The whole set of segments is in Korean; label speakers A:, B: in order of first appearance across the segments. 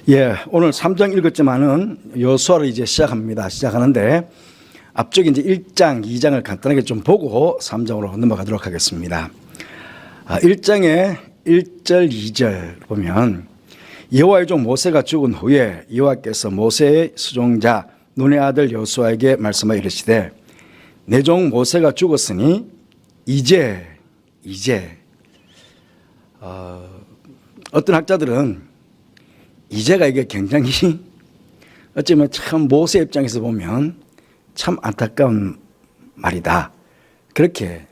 A: 예, 오늘 3장 읽었지만은 여호수아를 이제 시작하는데 앞쪽에 이제 1장, 2장을 간단하게 좀 보고 3장으로 넘어가도록 하겠습니다. 1장의 1절, 2절 보면 여호와의 종 모세가 죽은 후에 여호와께서 모세의 수종자 눈의 아들 여호수아에게 말씀하여 이르시되 내 종 모세가 죽었으니 이제 어떤 학자들은 이제가 이게 굉장히 어쩌면 참 모세 입장에서 보면 참 안타까운 말이다. 그렇게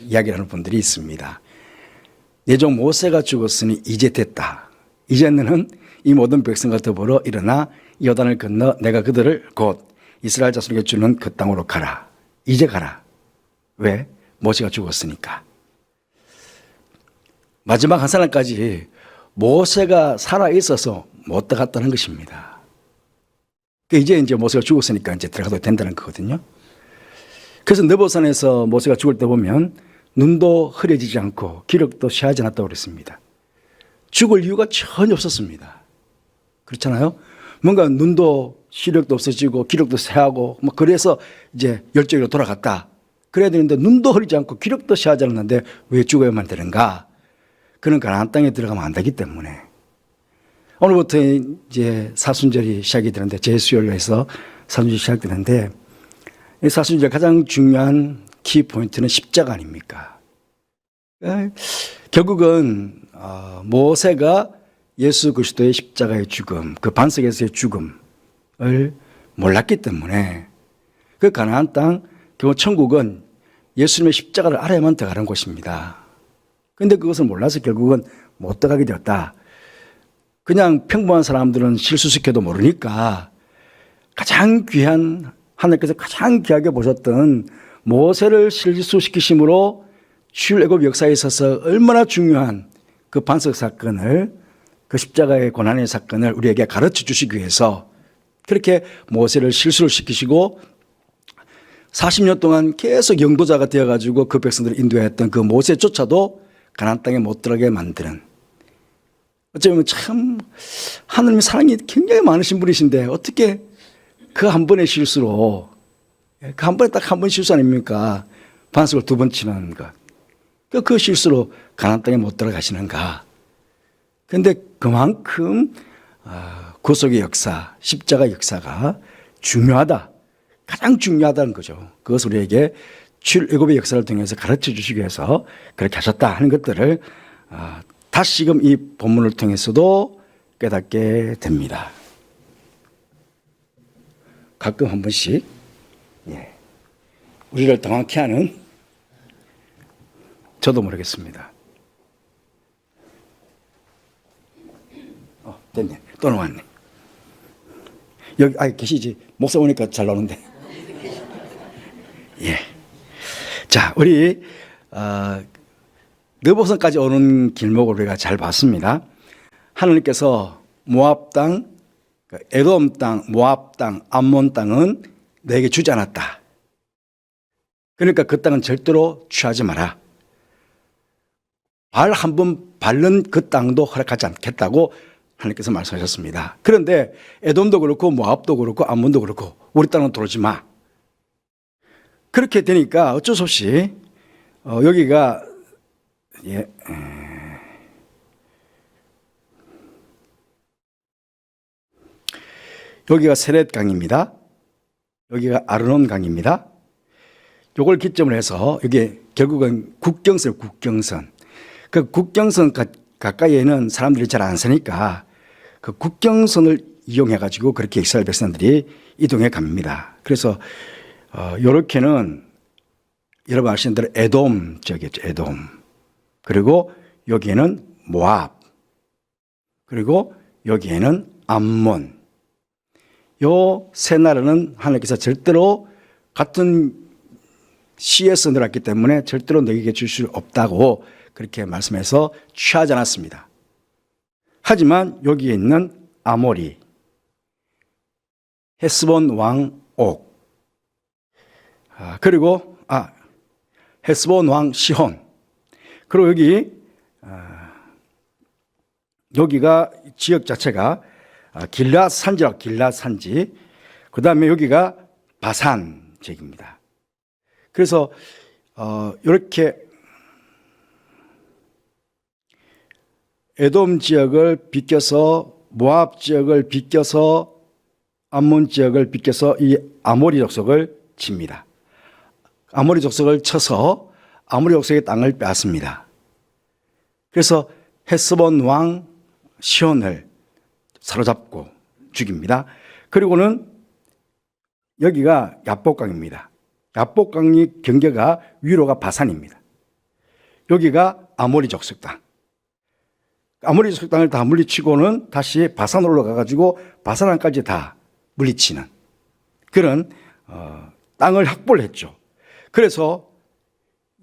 A: 이야기를 하는 분들이 있습니다. 내 종 모세가 죽었으니 이제 됐다. 이제는 이 모든 백성과 더불어 일어나 요단을 건너 내가 그들을 곧 이스라엘 자손에게 주는 그 땅으로 가라. 이제 가라. 왜? 모세가 죽었으니까. 마지막 한 사람까지 모세가 살아있어서 못 들어갔다는 것입니다. 이제 모세가 죽었으니까 이제 들어가도 된다는 거거든요. 그래서 느보산에서 모세가 죽을 때 보면 눈도 흐려지지 않고 기력도 쇠하지 않았다고 그랬습니다. 죽을 이유가 전혀 없었습니다. 그렇잖아요? 뭔가 눈도 시력도 없어지고 기력도 쇠하고 그래서 이제 열정으로 돌아갔다. 그래야 되는데 눈도 흐리지 않고 기력도 쇠하지 않았는데 왜 죽어야만 되는가? 그는 가나안 땅에 들어가면 안 되기 때문에. 오늘부터 이제 사순절이 시작이 되는데 제수열로 해서 사순절이 시작되는데 이 사순절 가장 중요한 키포인트는 십자가 아닙니까? 결국은 모세가 예수 그리스도의 십자가의 죽음, 그 반석에서의 죽음을 몰랐기 때문에 그 가나안 땅, 결국 천국은 예수님의 십자가를 알아야만 들어가는 곳입니다. 그런데 그것을 몰라서 결국은 못 들어가게 되었다. 그냥 평범한 사람들은 실수시켜도 모르니까 가장 귀한, 하나님께서 가장 귀하게 보셨던 모세를 실수시키심으로 출애굽 역사에 있어서 얼마나 중요한 그 반석 사건을, 그 십자가의 고난의 사건을 우리에게 가르쳐 주시기 위해서 그렇게 모세를 실수를 시키시고 40년 동안 계속 영도자가 되어가지고 그 백성들을 인도했던 그 모세조차도 가나안 땅에 못 들어가게 만드는, 어쩌면 참 하나님의 사랑이 굉장히 많으신 분이신데 어떻게 그 한 번의 실수로, 그 한 번에 딱 한 번 실수 아닙니까? 반석을 두 번 치는 것. 그 실수로 가나안 땅에 못 들어가시는가? 그런데 그만큼 구속의 역사, 십자가 역사가 중요하다. 가장 중요하다는 거죠. 그것을 우리에게 출애굽의 역사를 통해서 가르쳐 주시기 위해서 그렇게 하셨다 하는 것들을 다시금 이 본문을 통해서도 깨닫게 됩니다. 가끔 한 번씩 우리를 당황케 하는, 저도 모르겠습니다. 됐네. 또 나왔네. 여기 계시지. 목사 오니까 잘 나오는데. 예. 자, 우리 느보산까지 오는 길목을 우리가 잘 봤습니다. 하나님께서 모압 땅, 에돔 땅, 모압 땅, 암몬 땅은 너에게 주지 않았다. 그러니까 그 땅은 절대로 취하지 마라. 발 한 번 밟는 그 땅도 허락하지 않겠다고 하나님께서 말씀하셨습니다. 그런데 에돔도 그렇고 모압도 그렇고 암몬도 그렇고 우리 땅은 들어오지 마. 그렇게 되니까 어쩔 수 없이 여기가 여기가 세렛 강입니다. 여기가 아르논 강입니다. 요걸 기점으로 해서 여기 결국은 국경선. 그 국경선 가까이에는 사람들이 잘 안 사니까 그 국경선을 이용해 가지고 그렇게 이스라엘 백성들이 이동해 갑니다. 그래서 요렇게는 여러분 아시는 대로 에돔 지역이었죠. 에돔. 그리고 여기에는 모압. 그리고 여기에는 암몬. 요 세 나라는 하나님께서 절대로 같은 시에서 늘었기 때문에 절대로 너에게 줄 수 없다고 그렇게 말씀해서 취하지 않았습니다. 하지만 여기에 있는 아모리, 헤스본 왕 옥, 그리고 헤스본 왕 시혼, 그리고 여기가 지역 자체가 길앗 산지라고 길앗 산지. 그 다음에 여기가 바산 지역입니다. 그래서 이렇게 에돔 지역을 비껴서 모압 지역을 비껴서 암몬 지역을 비껴서 이 아모리 족속을 칩니다. 아모리 족속을 쳐서 아모리 족속의 땅을 빼앗습니다. 그래서 헤스본 왕 시온을 사로잡고 죽입니다. 그리고는 여기가 야복강입니다. 야복강이 경계가 위로가 바산입니다. 여기가 아모리 족속 땅. 아모리 족속 땅을 다 물리치고는 다시 바산으로 올라가가지고 바산항까지 다 물리치는 그런 땅을 확보를 했죠. 그래서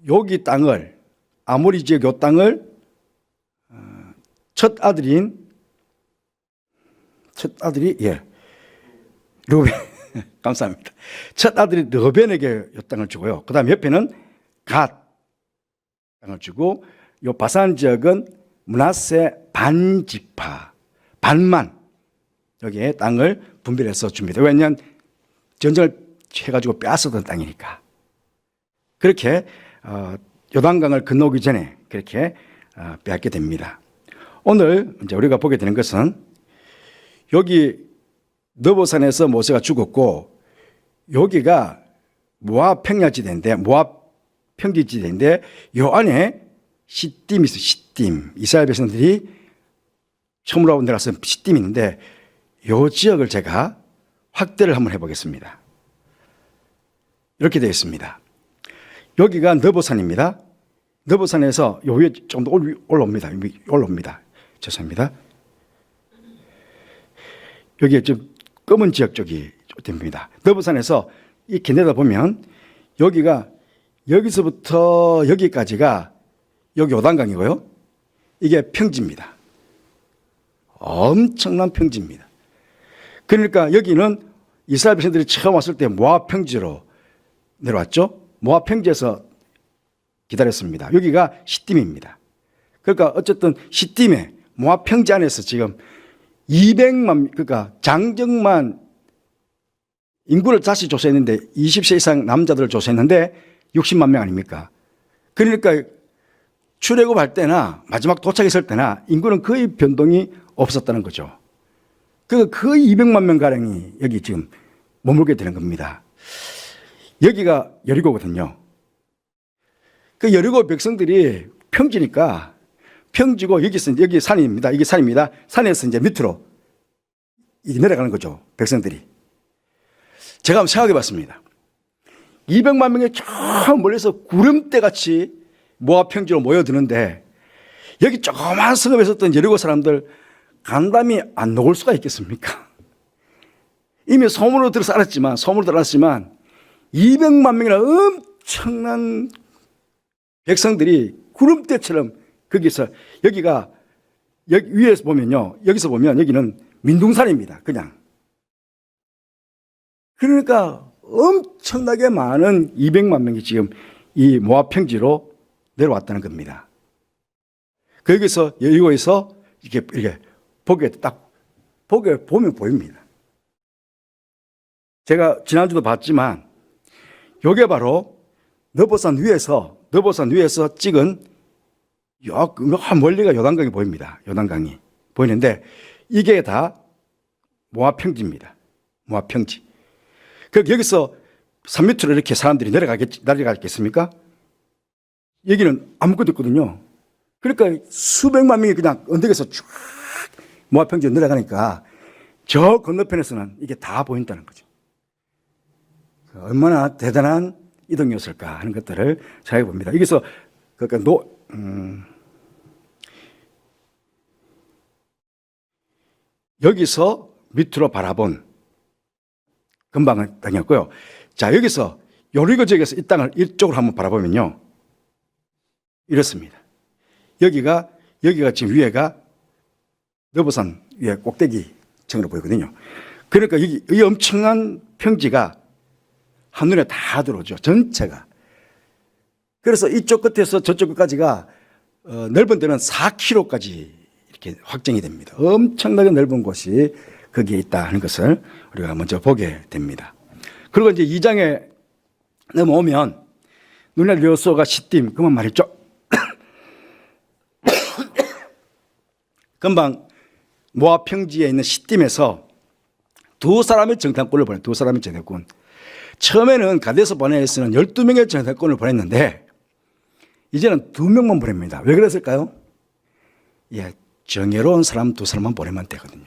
A: 여기 땅을 아모리 지역 요 땅을 첫 아들이 르벤 감사합니다. 첫 아들이 르벤에게 이 땅을 주고요. 그 다음에 옆에는 갓 땅을 주고 요 바산 지역은 므낫세 반지파 반만 여기에 땅을 분별해서 줍니다. 왜냐하면 전쟁을 해가지고 빼앗았던 땅이니까. 그렇게 요단강을 건너오기 전에 그렇게 빼앗게 됩니다. 오늘 이제 우리가 보게 되는 것은 여기 느보산에서 모세가 죽었고 여기가 모압 평야지대인데 모압 평지지대인데 요 안에 시딤이 있어요. 시딤. 이스라엘 백성들이 처음으로 내려가서 시딤이 있는데 요 지역을 제가 확대를 한번 해보겠습니다. 이렇게 되어 있습니다. 여기가 느보산입니다. 느보산에서 요 위에 좀 더 올라옵니다. 죄송합니다. 여기에 좀 검은 지역 쪽이 됩니다. 느보산에서 이렇게 내다보면 여기가 여기서부터 여기까지가 여기 요단강이고요. 이게 평지입니다. 엄청난 평지입니다. 그러니까 여기는 이스라엘 백성들이 처음 왔을 때 모압 평지로 내려왔죠. 모압 평지에서 기다렸습니다. 여기가 시딤입니다. 그러니까 어쨌든 시딤에 모압 평지 안에서 지금 200만 그러니까 장정만 인구를 다시 조사했는데 20세 이상 남자들을 조사했는데 60만 명 아닙니까? 그러니까 출애굽할 때나 마지막 도착했을 때나 인구는 거의 변동이 없었다는 거죠. 그 거의 200만 명 가량이 여기 지금 머물게 되는 겁니다. 여기가 여리고거든요. 그 여리고 백성들이 평지니까 평지고 여기 산입니다. 이게 산입니다. 산에서 이제 밑으로 내려가는 거죠. 백성들이. 제가 한번 생각해 봤습니다. 200만 명이 저 멀리서 구름대 같이 모압 평지로 모여드는데 여기 조그만 성읍에 있었던 여리고 사람들 간담이 안 녹을 수가 있겠습니까? 이미 소문으로 들어서 알았지만 200만 명이나 엄청난 백성들이 구름대처럼 거기서 여기가 여기 위에서 보면요. 여기서 보면 여기는 민둥산입니다. 그냥. 그러니까 엄청나게 많은 200만 명이 지금 이 모압 평지로 내려왔다는 겁니다. 거기서 여리고에서 이렇게 보게 보면 보입니다. 제가 지난주도 봤지만 이게 바로 느보산 위에서 찍은 요 멀리가 요단강이 보입니다. 요단강이 보이는데 이게 다 모압 평지입니다. 모압 평지. 여기서 산 밑으로 이렇게 사람들이 내려가겠습니까? 여기는 아무것도 없거든요. 그러니까 수백만 명이 그냥 언덕에서 쭉 모압 평지로 내려가니까 저 건너편에서는 이게 다 보인다는 거죠. 얼마나 대단한 이동이었을까 하는 것들을 생각해 봅니다. 여기서 그러니까 여기서 밑으로 바라본 금방 땅이었고요. 자, 여기서 여리고 지역에서 이 땅을 이쪽으로 한번 바라보면요. 이렇습니다. 여기가 지금 위에가 느보산 위에 꼭대기층으로 보이거든요. 그러니까 이 엄청난 평지가 한눈에 다 들어오죠. 전체가. 그래서 이쪽 끝에서 저쪽 끝까지가 넓은 데는 4km까지 이렇게 확정이 됩니다. 엄청나게 넓은 곳이 거기에 있다 하는 것을 우리가 먼저 보게 됩니다. 그리고 이제 2장에 넘어오면 눈에 여호수아가 시딤 그만 말했죠. 금방 모압 평지에 있는 시딤에서 두 사람의 정탐꾼을 보내. 두 사람의 정탐꾼. 처음에는 가데스 바네아에서는 12명의 정탐꾼을 보냈는데 이제는 2명만 보냅니다. 왜 그랬을까요? 예, 정예로운 사람 2사람만 보내면 되거든요.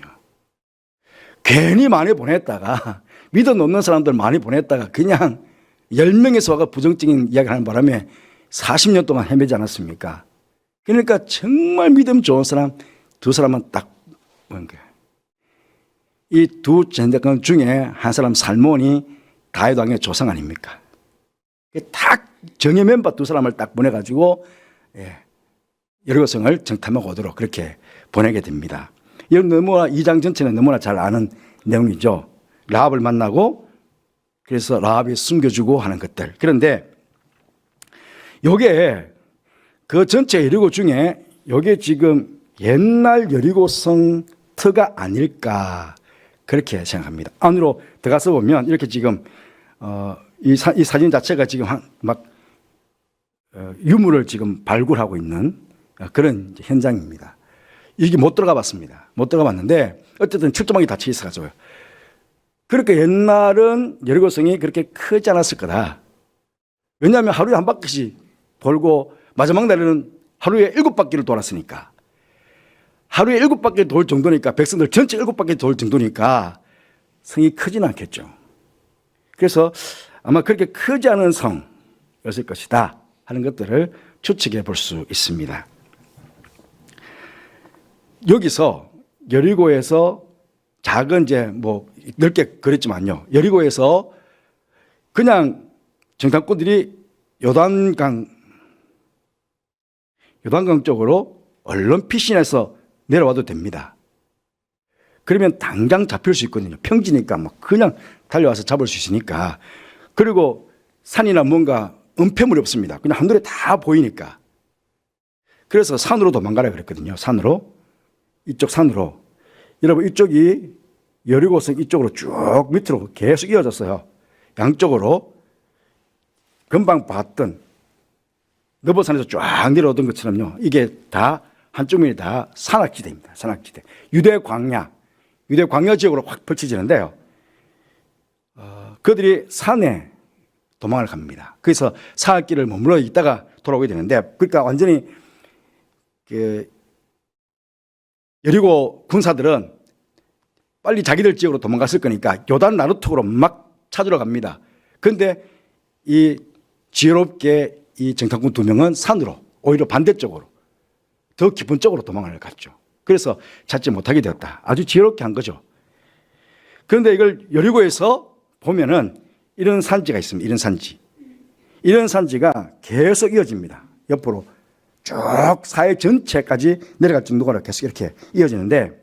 A: 괜히 많이 보냈다가 믿어 놓는 사람들 많이 보냈다가 그냥 10명에서 와가 부정적인 이야기를 하는 바람에 40년 동안 헤매지 않았습니까? 그러니까 정말 믿음 좋은 사람 2사람만 딱 보낸 거예요. 이 두 정탐꾼 중에 한 사람 살몬이 다윗 왕의 조상 아닙니까? 딱 정예 멤버 2사람을 딱 보내가지고 여리고성을 정탐하고 오도록 그렇게 보내게 됩니다. 이건 너무나 2장 전체는 너무나 잘 아는 내용이죠. 라합을 만나고 그래서 라합이 숨겨주고 하는 것들. 그런데 요게 그 전체 여리고 중에 요게 지금 옛날 여리고성 터가 아닐까 그렇게 생각합니다. 안으로 들어가서 보면 이렇게 지금 이 사진 자체가 지금 막 유물을 지금 발굴하고 있는 그런 현장입니다. 이게 못 들어가 봤습니다. 못 들어가 봤는데 어쨌든 철조망이 닫혀 있어가지고요. 그러니까 옛날은 여리고성이 그렇게 크지 않았을 거다. 왜냐하면 하루에 한 바퀴씩 돌고 마지막 날에는 하루에 7바퀴를 돌았으니까. 하루에 7바퀴 돌 정도니까 백성들 전체 7바퀴 돌 정도니까 성이 크지는 않겠죠. 그래서 아마 그렇게 크지 않은 성이었을 것이다 하는 것들을 추측해 볼 수 있습니다. 여기서 여리고에서 작은 이제 뭐 넓게 그랬지만요. 여리고에서 그냥 정탐꾼들이 요단강 쪽으로 얼른 피신해서 내려와도 됩니다. 그러면 당장 잡힐 수 있거든요. 평지니까 뭐 그냥 달려와서 잡을 수 있으니까. 그리고 산이나 뭔가 은폐물이 없습니다. 그냥 한눈에 다 보이니까. 그래서 산으로 도망가라 그랬거든요. 산으로. 이쪽 산으로. 여러분 이쪽이 여리고성 이쪽으로 쭉 밑으로 계속 이어졌어요. 양쪽으로. 금방 봤던 너보산에서 쫙 내려오던 것처럼요. 이게 다 한쪽 면이 다 산악지대입니다. 산악지대. 유대 광야 지역으로 확 펼쳐지는데요. 그들이 산에 도망을 갑니다. 그래서 사흘길을 머물러 있다가 돌아오게 되는데, 그러니까 완전히 그 여리고 군사들은 빨리 자기들 지역으로 도망갔을 거니까 요단 나루턱으로 막 찾으러 갑니다. 그런데 이 지혜롭게 이 정탐꾼 2명은 산으로, 오히려 반대쪽으로 더 깊은 쪽으로 도망을 갔죠. 그래서 찾지 못하게 되었다. 아주 지혜롭게 한 거죠. 그런데 이걸 여리고에서 보면은 이런 산지가 있습니다. 이런 산지가 계속 이어집니다. 옆으로 쭉 사해 전체까지 내려갈 정도로 계속 이렇게 이어지는데,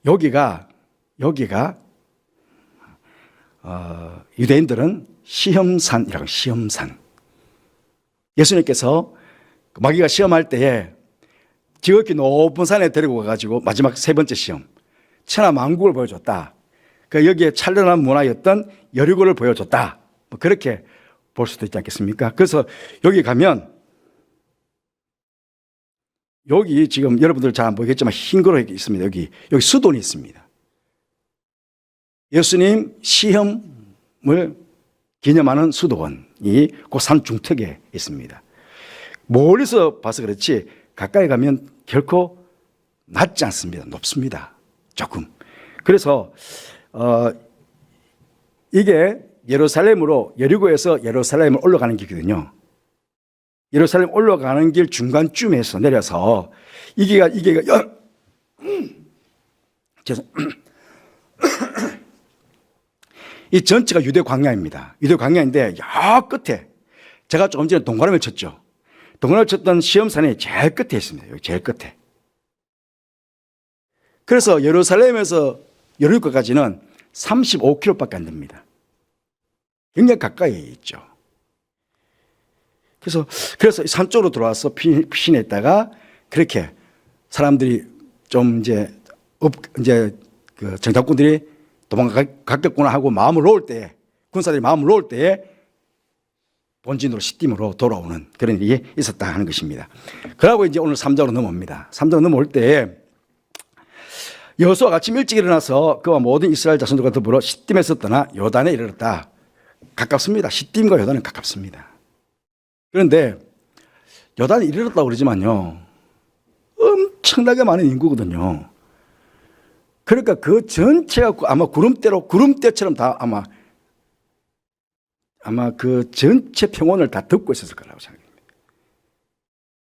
A: 여기가 유대인들은 시험산이라고. 시험산. 예수님께서 마귀가 시험할 때에 지극히 높은 산에 데리고 가가지고 마지막 3번째 시험, 천하만국을 보여줬다. 그 여기에 찬란한 문화였던 여리고를 보여줬다. 뭐 그렇게 볼 수도 있지 않겠습니까? 그래서 여기 가면, 여기 지금 여러분들 잘 안 보이겠지만 흰 거로 있습니다. 여기 수돈이 있습니다. 예수님 시험을 기념하는 수도원이 그 산 중턱에 있습니다. 멀리서 봐서 그렇지 가까이 가면 결코 낮지 않습니다. 높습니다. 조금. 그래서 이게 여리고에서 예루살렘을 올라가는 길이거든요. 예루살렘 올라가는 길 중간쯤에서 내려서 이게가 이 전체가 유대 광야입니다. 유대 광야인데 여 끝에, 제가 조금 전에 동그라미를 쳤죠. 동그라미를 쳤던 시험산이 제일 끝에 있습니다. 여기 제일 끝에. 그래서 예루살렘에서 여리고까지는 35km밖에 안 됩니다. 굉장히 가까이 있죠. 그래서 산 쪽으로 들어와서 피신했다가 그렇게 사람들이 좀 이제 이제 그 정탐꾼들이 도망갔겠구나 하고 마음을 놓을 때에, 군사들이 마음을 놓을 때에 본진으로 시딤으로 돌아오는 그런 일이 있었다 하는 것입니다. 그러고 이제 오늘 3장으로 넘어옵니다. 3장으로 넘어올 때에 여호수아가 아침 일찍 일어나서 그와 모든 이스라엘 자손들과 더불어 시딤에서 떠나 요단에 이르렀다. 가깝습니다. 시딤과 요단은 가깝습니다. 그런데 요단에 이르렀다고 그러지만요, 엄청나게 많은 인구거든요. 그러니까 그 전체가 아마 구름대처럼 다 아마 그 전체 평원을 다 덮고 있었을 거라고 생각합니다.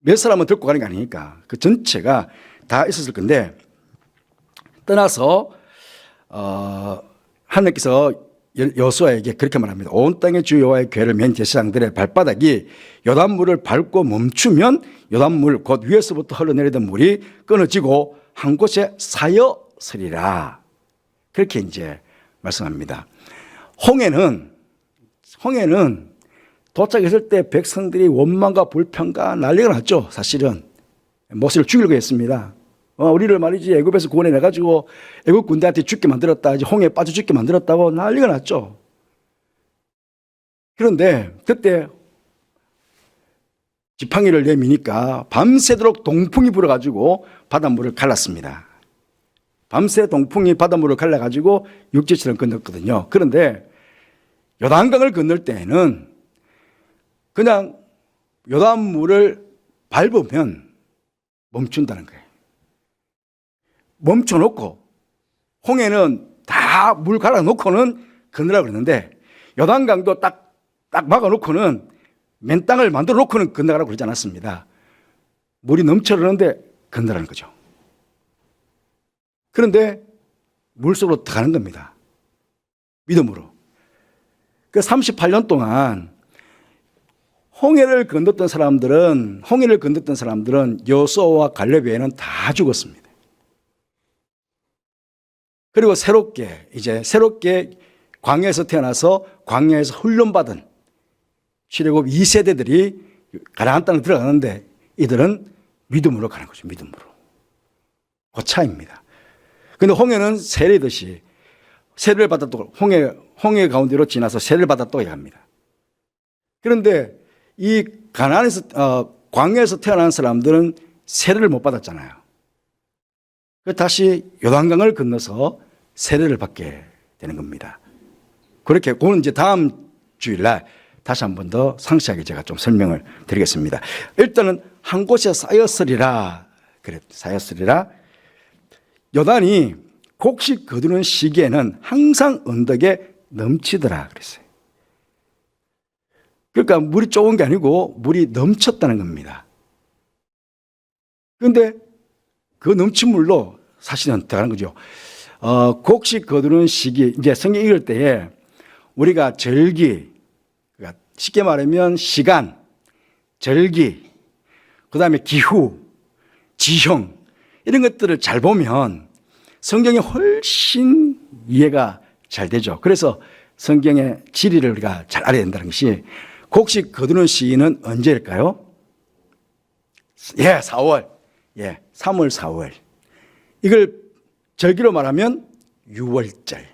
A: 몇 사람은 덮고 가는 게 아니니까 그 전체가 다 있었을 건데, 떠나서 하나님께서 여호수아에게 그렇게 말합니다. 온 땅의 주 여호와의 궤를 맨 제사장들의 발바닥이 요단물을 밟고 멈추면 요단물 곧 위에서부터 흘러내리던 물이 끊어지고 한 곳에 쌓여서리라. 그렇게 이제 말씀합니다. 홍해는 도착했을 때 백성들이 원망과 불평과 난리가 났죠. 사실은 모세를 죽이려고 했습니다. 우리를 말이지 애굽에서 구원해 가지고 애굽 군대한테 죽게 만들었다, 이제 홍해에 빠져 죽게 만들었다고 난리가 났죠. 그런데 그때 지팡이를 내미니까 밤새도록 동풍이 불어가지고 바닷물을 갈랐습니다. 밤새 동풍이 바닷물을 갈라가지고 육지처럼 건넜거든요. 그런데 요단강을 건널 때에는 그냥 요단물을 밟으면 멈춘다는 거예요. 멈춰놓고 홍해는 다 물 갈아놓고는 건너라고 그러는데 요단강도 딱 막아놓고는 맨 땅을 만들어 놓고는 건너가라고 그러지 않았습니다. 물이 넘쳐흐르는데 건너라는 거죠. 그런데 물속으로 들어가는 겁니다. 믿음으로. 그 38년 동안 홍해를 건넜던 사람들은 여호수아와 갈렙 외에는 다 죽었습니다. 그리고 새롭게 광야에서 태어나서 광야에서 훈련받은 출애굽 2세대들이 가나안 땅에 들어가는데 이들은 믿음으로 가는 거죠. 믿음으로. 그 차이입니다. 그런데 홍해는 세례듯이 세례를 받았다고 홍해 가운데로 지나서 세례를 받았다고 얘기합니다. 그런데 이 가나안에서 광야에서 태어난 사람들은 세례를 못 받았잖아요. 다시 요단강을 건너서 세례를 받게 되는 겁니다. 그렇게 그건 이제 다음 주일날 다시 한 번 더 상세하게 제가 좀 설명을 드리겠습니다. 일단은 한 곳에 쌓였으리라. 그래, 쌓였으리라. 요단이 곡식 거두는 시기에는 항상 언덕에 넘치더라 그랬어요. 그러니까 물이 적은 게 아니고 물이 넘쳤다는 겁니다. 그런데 그 넘친 물로 사실은 들어가는 거죠. 곡식 거두는 시기, 이제 성경 읽을 때에 우리가 절기, 그러니까 쉽게 말하면 시간, 절기, 그 다음에 기후, 지형, 이런 것들을 잘 보면 성경이 훨씬 이해가 잘 되죠. 그래서 성경의 지리를 우리가 잘 알아야 된다는 것이, 곡식 거두는 시기는 언제일까요? 4월. 3월, 4월. 이걸 절기로 말하면 6월절.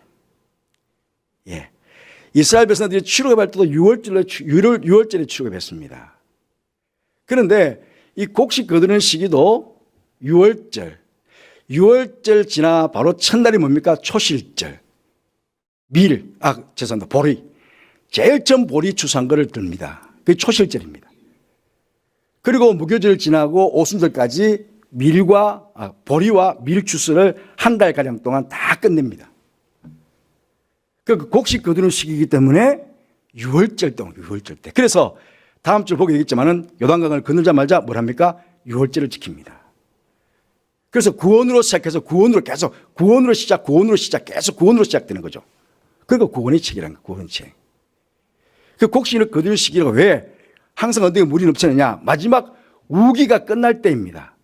A: 이스라엘 백성들이 출애굽할 때도 6월절에 출애굽했습니다. 그런데 이 곡식 거두는 시기도 6월절. 6월절 지나 바로 첫날이 뭡니까? 초실절. 보리. 제일 처음 보리 추수한 거를 듭니다. 그게 초실절입니다. 그리고 무교절 지나고 오순절까지 보리와 밀 추수를 한 달가량 동안 다 끝냅니다. 그 곡식 거두는 시기이기 때문에 6월절 때. 그래서 다음 주 보게 되겠지만은 요단강을 건너자 말자 뭘 합니까? 6월절을 지킵니다. 그래서 구원으로 시작해서 구원으로 시작되는 거죠. 그러니까 구원의 책이라는 거예요. 구원의 책. 그 곡식을 거두는 시기가 왜 항상 언덕에 물이 넘치느냐? 마지막 우기가 끝날 때입니다.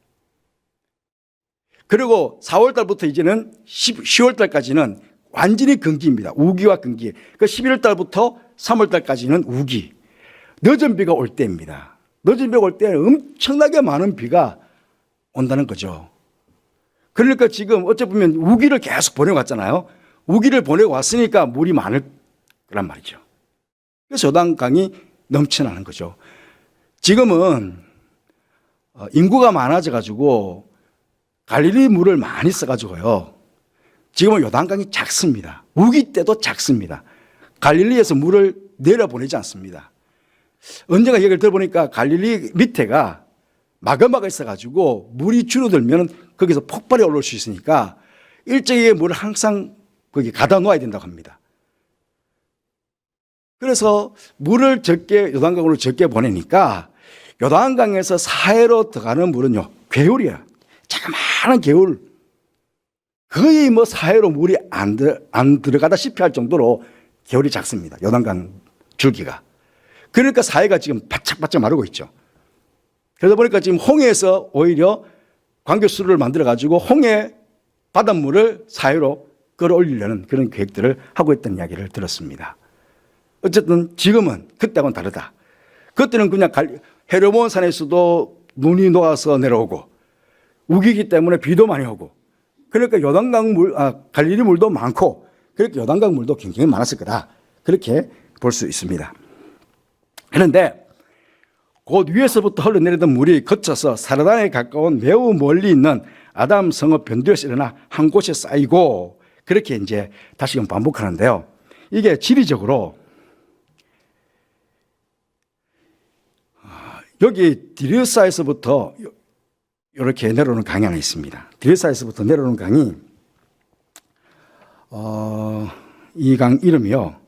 A: 그리고 4월 달부터 이제는 10월 달까지는 완전히 건기입니다. 우기와 건기. 그 11월 달부터 3월 달까지는 우기. 늦은 비가 올 때입니다. 늦은 비가 올 때는 엄청나게 많은 비가 온다는 거죠. 그러니까 지금 어찌 보면 우기를 계속 보내왔잖아요. 우기를 보내고 왔으니까 물이 많을 거란 말이죠. 그래서 요단강이 넘쳐나는 거죠. 지금은 인구가 많아져 가지고 갈릴리 물을 많이 써가지고요. 지금은 요단강이 작습니다. 우기 때도 작습니다. 갈릴리에서 물을 내려보내지 않습니다. 언젠가 얘기를 들어보니까 갈릴리 밑에가 마그마가 있어가지고 물이 줄어들면 거기서 폭발이 올라올 수 있으니까 일정의 물을 항상 거기 가다 놓아야 된다고 합니다. 그래서 물을 적게 요단강으로 적게 보내니까 요단강에서 사해로 들어가는 물은요 개울이에요. 자그마한 개울. 거의 뭐 사해로 물이 안 들어가다시피 할 정도로 개울이 작습니다. 요단강 줄기가. 그러니까 사해가 지금 바짝바짝 마르고 있죠. 그러다 보니까 지금 홍해에서 오히려 광교수로를 만들어 가지고 홍해 바닷물을 사해로 끌어올리려는 그런 계획들을 하고 있다는 이야기를 들었습니다. 어쨌든 지금은 그때하고는 다르다. 그때는 그냥 헤르몬 산에서도 눈이 녹아서 내려오고 우기기 때문에 비도 많이 오고 그러니까 요단강 물, 갈릴리 물도 많고 그러니까 요단강 물도 굉장히 많았을 거다. 그렇게 볼 수 있습니다. 그런데 곧 위에서부터 흘러내리던 물이 거쳐서 사르단에 가까운 매우 멀리 있는 아담 성읍 변두에서 일어나 한 곳에 쌓이고 그렇게 이제 다시금 반복하는데요. 이게 지리적으로 여기 디르사에서부터 이렇게 내려오는 강이 하나 있습니다. 디르사에서부터 내려오는 강이 이 강 이름이요.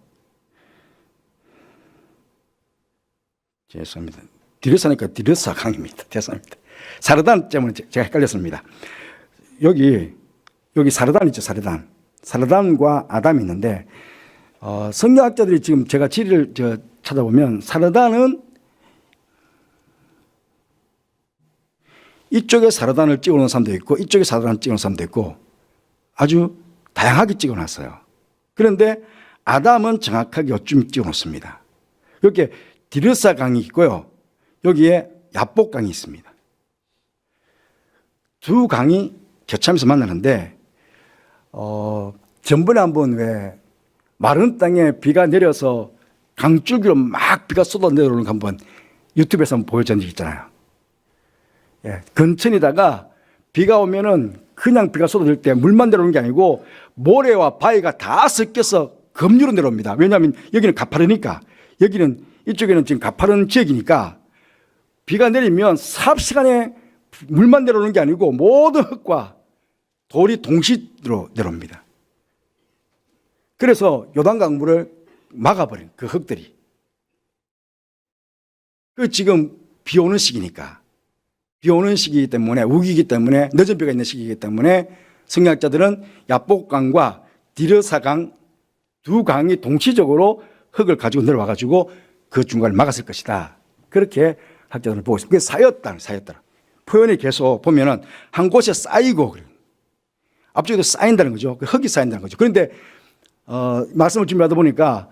A: 죄송합니다. 디르사니까 디르사 강입니다. 죄송합니다. 사르단 때문에 제가 헷갈렸습니다. 여기 사르단 있죠, 사르단. 사르단과 아담이 있는데 성경학자들이 지금 제가 지리를 찾아보면 사르단은 이쪽에 사르단을 찍어놓은 사람도 있고 이쪽에 사르단을 찍어놓은 사람도 있고 아주 다양하게 찍어놨어요. 그런데 아담은 정확하게 요쯤 찍어놓습니다. 이렇게 디르사 강이 있고요. 여기에 야복강이 있습니다. 두 강이 겨차면서 만나는데 전번에 한번 왜 마른 땅에 비가 내려서 강줄기로 막 비가 쏟아 내려오는 거 한번 유튜브에서 한번 보여준 적 있잖아요. 예, 근천이다가 비가 오면은 그냥 비가 쏟아질 때 물만 내려오는 게 아니고 모래와 바위가 다 섞여서 급류로 내려옵니다. 왜냐하면 여기는 가파르니까 여기는 이쪽에는 지금 가파른 지역이니까 비가 내리면 삽시간에 물만 내려오는 게 아니고 모든 흙과 돌이 동시로 내려옵니다. 그래서 요단강 물을 막아버린 그 흙들이. 그 지금 비 오는 시기니까. 비 오는 시기이기 때문에 우기이기 때문에 늦은 비가 있는 시기이기 때문에 성경학자들은 야복강과 디르사강 두 강이 동시적으로 흙을 가지고 내려와 가지고 그 중간을 막았을 것이다. 그렇게 학자들은 보고 있습니다. 그게 쌓였다. 표현이 계속 보면은 한 곳에 쌓이고 앞쪽에도 쌓인다는 거죠. 흙이 쌓인다는 거죠. 그런데 말씀을 준비하다 보니까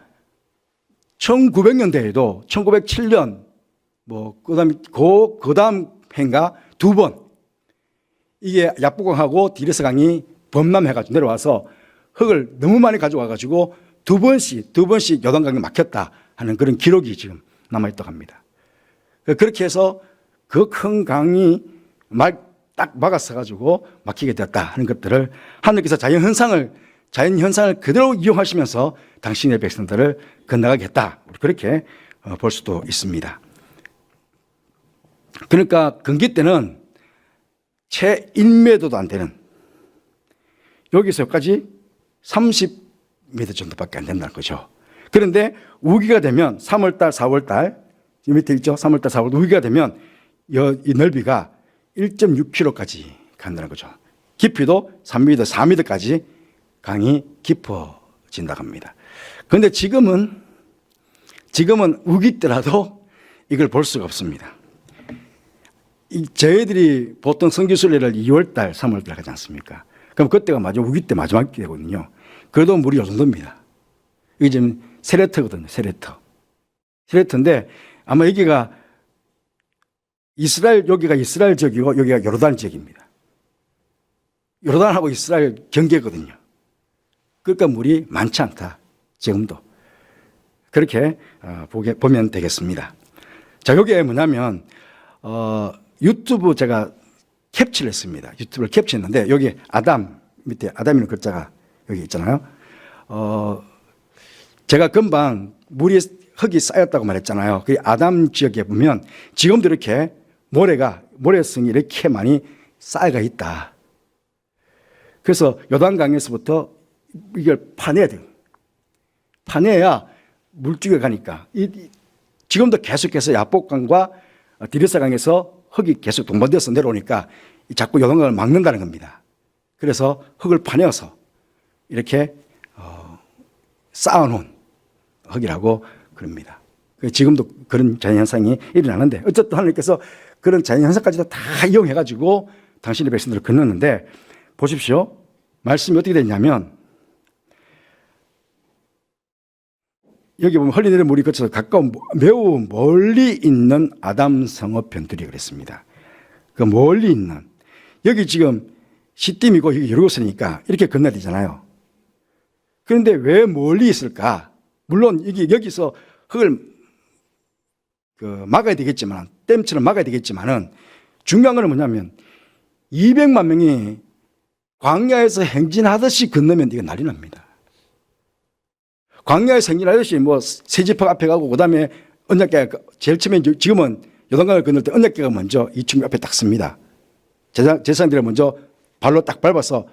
A: 1900년대에도 1907년 그다음 해인가 두 번 이게 야복강하고 디르사강이 범람해가지고 내려와서 흙을 너무 많이 가져와가지고 두 번씩 요단강이 막혔다 하는 그런 기록이 지금 남아있다고 합니다. 그렇게 해서 그 큰 강이 딱 막았어가지고 막히게 되었다 하는 것들을 하나님께서 자연 현상을 그대로 이용하시면서 당신의 백성들을 건너가겠다. 그렇게 볼 수도 있습니다. 그러니까 건기 때는 채 1m도 안 되는 여기서 여기까지 30m 정도밖에 안 된다는 거죠. 그런데 우기가 되면 3월달, 4월달 이 밑에 있죠. 3월달, 4월달 우기가 되면 이 넓이가 1.6km까지 간다는 거죠. 깊이도 3m, 4m까지 강이 깊어진다고 합니다. 그런데 지금은 우기 때라도 이걸 볼 수가 없습니다. 저희들이 보통 성교순례를 2월달, 3월달 하지 않습니까? 그럼 그때가 우기 때 마지막 때거든요. 그래도 물이 이 정도입니다. 이게 지금 세레터거든요. 세레터인데 아마 여기가 여기가 이스라엘 지역이고 여기가 요르단 지역입니다. 요르단하고 이스라엘 경계거든요. 그러니까 물이 많지 않다. 지금도. 그렇게 보면 되겠습니다. 자, 여기에 뭐냐면 유튜브 제가 캡처를 했습니다. 유튜브를 캡처했는데 여기 아담 밑에 아담이라는 글자가 여기 있잖아요. 제가 금방 물이 흙이 쌓였다고 말했잖아요. 그 아담 지역에 보면 지금도 이렇게 모래성이 이렇게 많이 쌓여가 있다. 그래서 요단강에서부터 이걸 파내야 돼요. 파내야 물줄기가 가니까 지금도 계속해서 야복강과 디르사강에서 흙이 계속 동반되어서 내려오니까 자꾸 요단강을 막는다는 겁니다. 그래서 흙을 파내어서 이렇게 쌓아놓은 흙이라고 그럽니다. 지금도 그런 자연현상이 일어나는데 어쨌든 하나님께서 그런 자연현상까지도 다 이용해가지고 당신의 백성들을 건넜는데 보십시오. 말씀이 어떻게 됐냐면 여기 보면 흘리내리는 물이 거쳐서 가까운 매우 멀리 있는 아담 성읍편들이 그랬습니다. 그 멀리 있는 여기 지금 시딤이고 여기 여리고성이니까 이렇게 건너야 되잖아요. 그런데 왜 멀리 있을까? 물론 여기서 흙을 막아야 되겠지만 댐처럼 막아야 되겠지만은 중요한 건 뭐냐면 200만 명이 광야에서 행진하듯이 건너면 이거 난리 납니다. 광야에서 행진하듯이 뭐 세지파 앞에 가고 그다음에 언약궤가 제일 처음에 지금은 요단강을 건널 때 언약궤가 먼저 이 친구 앞에 딱 섭니다. 제사장들이 먼저 발로 딱 밟아서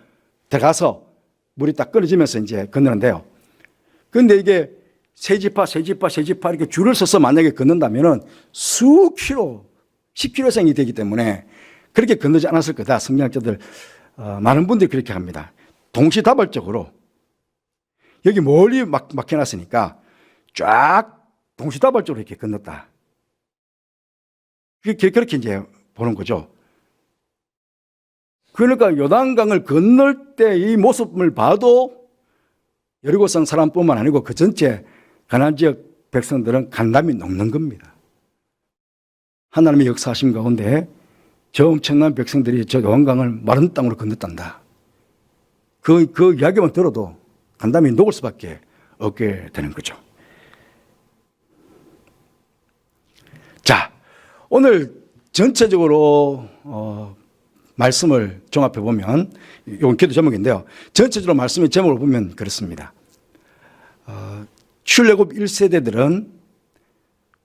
A: 들어가서 물이 딱 끊어지면서 이제 건너는데요. 그런데 이게 세지파 이렇게 줄을 서서 만약에 건넌다면은 수 킬로, 10킬로생이 되기 때문에 그렇게 건너지 않았을 거다. 성경학자들 많은 분들이 그렇게 합니다. 동시다발적으로 여기 멀리 막혀놨으니까 쫙 동시다발적으로 이렇게 건넜다. 그렇게 이제 보는 거죠. 그러니까 요단강을 건널 때 이 모습을 봐도 여리고성 사람뿐만 아니고 그 전체 가나안 지역 백성들은 간담이 녹는 겁니다. 하나님의 역사하심 가운데 저 엄청난 백성들이 저 요단강을 마른 땅으로 건넜단다. 그 이야기만 들어도 간담이 녹을 수밖에 없게 되는 거죠. 자, 오늘 전체적으로 말씀을 종합해 보면 이건 기도 제목인데요. 전체적으로 말씀의 제목을 보면 그렇습니다. 출애굽 1세대들은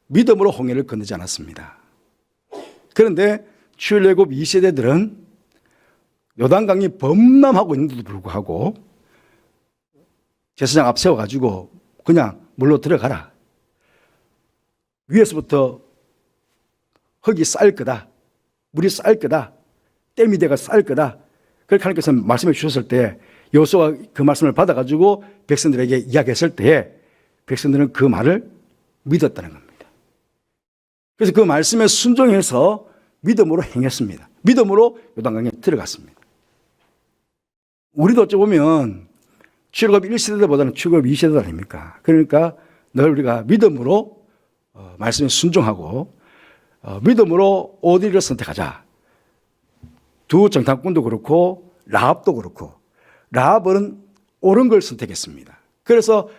A: 믿음으로 홍해를 건너지 않았습니다. 그런데 출애굽 2세대들은 요단강이 범람하고 있는데도 불구하고 제사장 앞세워가지고 그냥 물로 들어가라. 위에서부터 흙이 쌓일 거다. 물이 쌓일 거다. 댐이 돼가 쌓일 거다. 그렇게 하나님께서 말씀해 주셨을 때 여호수아가 그 말씀을 받아가지고 백성들에게 이야기했을 때에 백성들은 그 말을 믿었다는 겁니다. 그래서 그 말씀에 순종해서 믿음으로 행했습니다. 믿음으로 요단강에 들어갔습니다. 우리도 어찌 보면 출애굽 1세대보다는 출애굽 2세대 아닙니까? 그러니까 늘 우리가 믿음으로 말씀에 순종하고 믿음으로 어디를 선택하자. 두 정탐꾼도 그렇고 라합도 그렇고 라합은 옳은 걸 선택했습니다. 그래서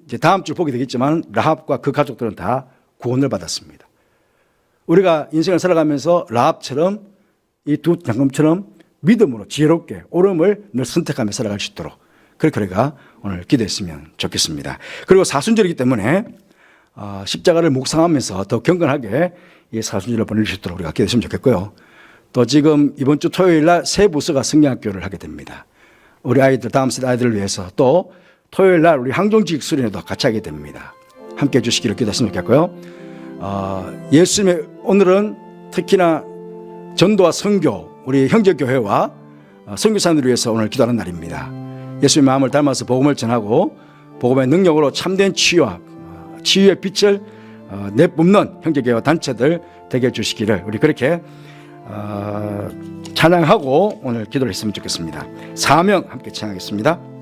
A: 이제 다음 주 보게 되겠지만 라합과 그 가족들은 다 구원을 받았습니다. 우리가 인생을 살아가면서 라합처럼 이 두 장검처럼 믿음으로 지혜롭게 옳음을 늘 선택하며 살아갈 수 있도록 그렇게 우리가 오늘 기도했으면 좋겠습니다. 그리고 사순절이기 때문에 십자가를 묵상하면서 더 경건하게 이 사순절을 보낼 수 있도록 우리가 기도했으면 좋겠고요. 또 지금 이번 주 토요일 날 새 부서가 성경학교를 하게 됩니다. 우리 아이들, 다음 세대 아이들을 위해서 또 토요일 날 우리 항종지익 수련회도 같이 하게 됩니다. 함께 해주시기를 기도했으면 좋겠고요. 예수님의 오늘은 특히나 전도와 선교, 우리 형제교회와 선교사님들을 위해서 오늘 기도하는 날입니다. 예수님의 마음을 닮아서 복음을 전하고 복음의 능력으로 참된 치유와 치유의 빛을 내뿜는 형제교회와 단체들 되게 해주시기를 우리 그렇게 찬양하고 오늘 기도를 했으면 좋겠습니다. 사명 함께 찬양하겠습니다.